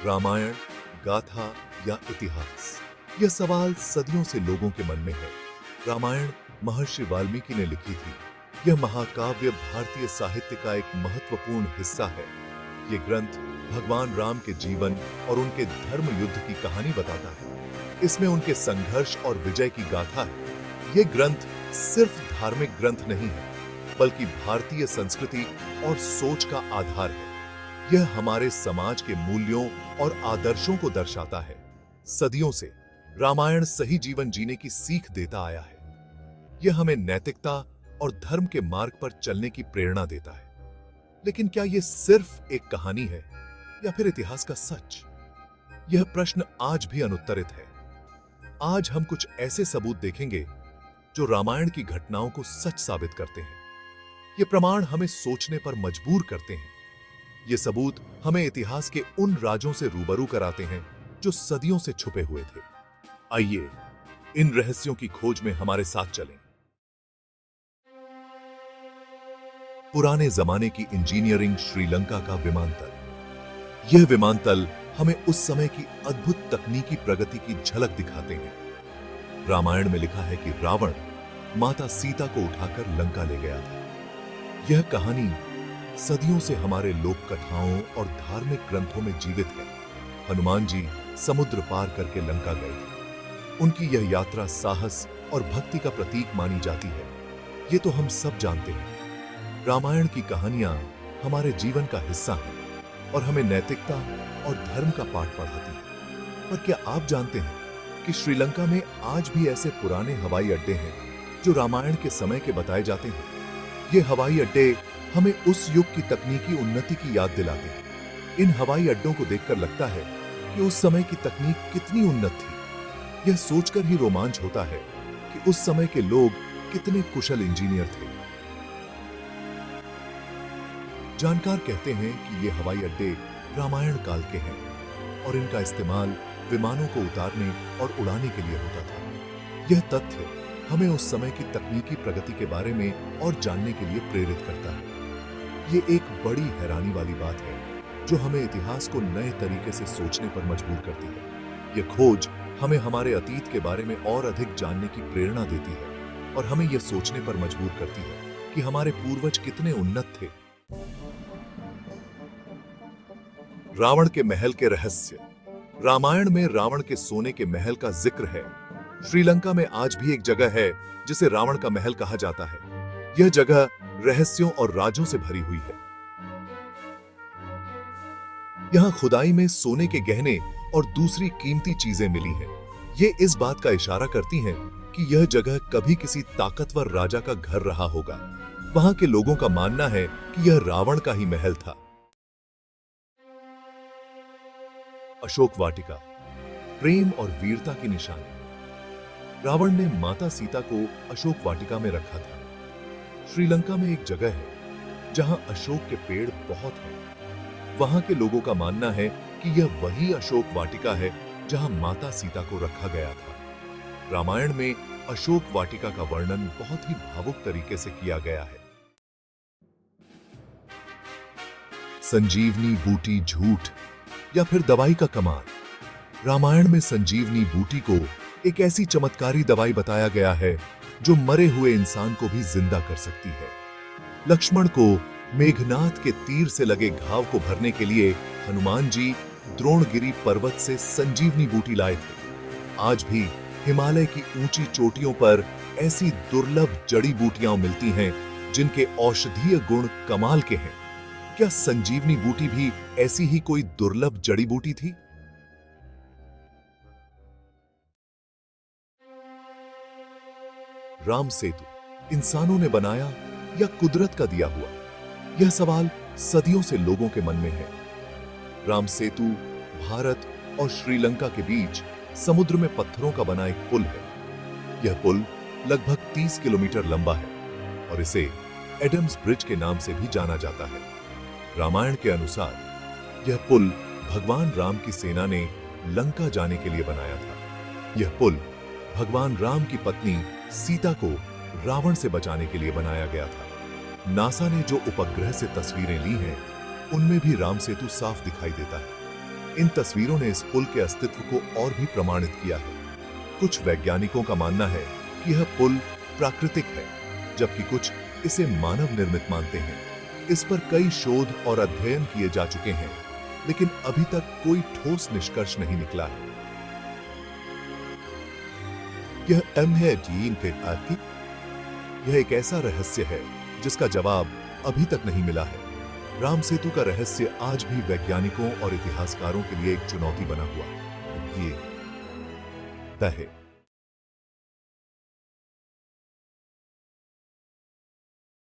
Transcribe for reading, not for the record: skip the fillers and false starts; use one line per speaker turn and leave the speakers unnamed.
रामायण, गाथा या इतिहास, यह सवाल सदियों से लोगों के मन में है। रामायण महर्षि वाल्मीकि ने लिखी थी। यह महाकाव्य भारतीय साहित्य का एक महत्वपूर्ण हिस्सा है। ये ग्रंथ भगवान राम के जीवन और उनके धर्म युद्ध की कहानी बताता है। इसमें उनके संघर्ष और विजय की गाथा है। ये ग्रंथ सिर्फ धार्मिक ग्रंथ नहीं है, बल्कि भारतीय संस्कृति और सोच का आधार है। यह हमारे समाज के मूल्यों और आदर्शों को दर्शाता है। सदियों से रामायण सही जीवन जीने की सीख देता आया है। यह हमें नैतिकता और धर्म के मार्ग पर चलने की प्रेरणा देता है। लेकिन क्या यह सिर्फ एक कहानी है या फिर इतिहास का सच? यह प्रश्न आज भी अनुत्तरित है। आज हम कुछ ऐसे सबूत देखेंगे जो रामायण की घटनाओं को सच साबित करते हैं। ये प्रमाण हमें सोचने पर मजबूर करते हैं। ये सबूत हमें इतिहास के उन राजों से रूबरू कराते हैं जो सदियों से छुपे हुए थे। आइए इन रहस्यों की खोज में हमारे साथ चलें। पुराने जमाने की इंजीनियरिंग श्रीलंका का विमानतल। यह विमानतल हमें उस समय की अद्भुत तकनीकी प्रगति की झलक दिखाते हैं। रामायण में लिखा है कि रावण माता सीता को उठाकर लंका ले गया था। यह कहानी सदियों से हमारे लोक कथाओं और धार्मिक ग्रंथों में जीवित है। हनुमान जी समुद्र पार करके लंका गए थे। उनकी यह यात्रा साहस और भक्ति का प्रतीक मानी जाती है। ये तो हम सब जानते हैं। रामायण की कहानियां हमारे जीवन का हिस्सा हैं और हमें नैतिकता और धर्म का पाठ पढ़ाती हैं। पर क्या आप जानते हैं कि श्रीलंका में आज भी ऐसे पुराने हवाई अड्डे हैं जो रामायण के समय के बताए जाते हैं? ये हवाई अड्डे हमें उस युग की तकनीकी उन्नति की याद दिलाते हैं। इन हवाई अड्डों को देखकर लगता है कि उस समय की तकनीक कितनी उन्नत थी। यह सोचकर ही रोमांच होता है कि उस समय के लोग कितने कुशल इंजीनियर थे। जानकार कहते हैं कि ये हवाई अड्डे रामायण काल के हैं और इनका इस्तेमाल विमानों को उतारने और उड़ाने के लिए होता था। यह तथ्य हमें उस समय की तकनीकी प्रगति के बारे में और जानने के लिए प्रेरित करता है। ये एक बड़ी हैरानी वाली बात है जो हमें इतिहास को नए तरीके से सोचने पर मजबूर करती है। यह खोज हमें हमारे अतीत के बारे में और अधिक जानने की प्रेरणा देती है और हमें यह सोचने पर मजबूर करती है कि हमारे पूर्वज कितने उन्नत थे। रावण के महल के रहस्य। रामायण में रावण के सोने के महल का जिक्र है। श्रीलंका में आज भी एक जगह है जिसे रावण का महल कहा जाता है। यह जगह रहस्यों और राजों से भरी हुई है। यहां खुदाई में सोने के गहने और दूसरी कीमती चीजें मिली हैं। ये इस बात का इशारा करती हैं कि यह जगह कभी किसी ताकतवर राजा का घर रहा होगा। वहां के लोगों का मानना है कि यह रावण का ही महल था। अशोक वाटिका, प्रेम और वीरता की निशानी। रावण ने माता सीता को अशोक वाटिका में रखा था। श्रीलंका में एक जगह है जहां अशोक के पेड़ बहुत हैं। वहां के लोगों का मानना है कि यह वही अशोक वाटिका है जहां माता सीता को रखा गया था। रामायण में अशोक वाटिका का वर्णन बहुत ही भावुक तरीके से किया गया है। संजीवनी बूटी झूठ या फिर दवाई का कमाल। रामायण में संजीवनी बूटी को एक ऐसी चमत्कारी दवाई बताया गया है जो मरे हुए इंसान को भी जिंदा कर सकती है। लक्ष्मण को मेघनाथ के तीर से लगे घाव को भरने के लिए हनुमान जी द्रोणगिरी पर्वत से संजीवनी बूटी लाए थे। आज भी हिमालय की ऊंची चोटियों पर ऐसी दुर्लभ जड़ी बूटियां मिलती हैं जिनके औषधीय गुण कमाल के हैं। क्या संजीवनी बूटी भी ऐसी ही कोई दुर्लभ जड़ी बूटी थी? राम सेतु इंसानों ने बनाया या कुदरत का दिया हुआ? यह सवाल सदियों से लोगों के मन में है। राम सेतु भारत और श्रीलंका के बीच समुद्र में पत्थरों का बना एक पुल है। यह पुल लगभग 30 किलोमीटर लंबा है और इसे एडम्स ब्रिज के नाम से भी जाना जाता है। रामायण के अनुसार यह पुल भगवान राम की सेना ने लंका जाने के लिए बनाया था। यह पुल भगवान राम की पत्नी सीता को रावण से बचाने के लिए बनाया गया था। नासा ने जो उपग्रह से तस्वीरें ली हैं, उनमें भी राम सेतु साफ दिखाई देता है। इन तस्वीरों ने इस पुल के अस्तित्व को और भी प्रमाणित किया है। कुछ वैज्ञानिकों का मानना है कि यह पुल प्राकृतिक है, जबकि कुछ इसे मानव निर्मित मानते हैं। इस पर कई शोध और अध्ययन किए जा चुके हैं, लेकिन अभी तक कोई ठोस निष्कर्ष नहीं निकला है। यह यह एक ऐसा रहस्य है जिसका जवाब अभी तक नहीं मिला है। राम सेतु का रहस्य आज भी वैज्ञानिकों और इतिहासकारों के लिए एक चुनौती बना हुआ है। ये तय है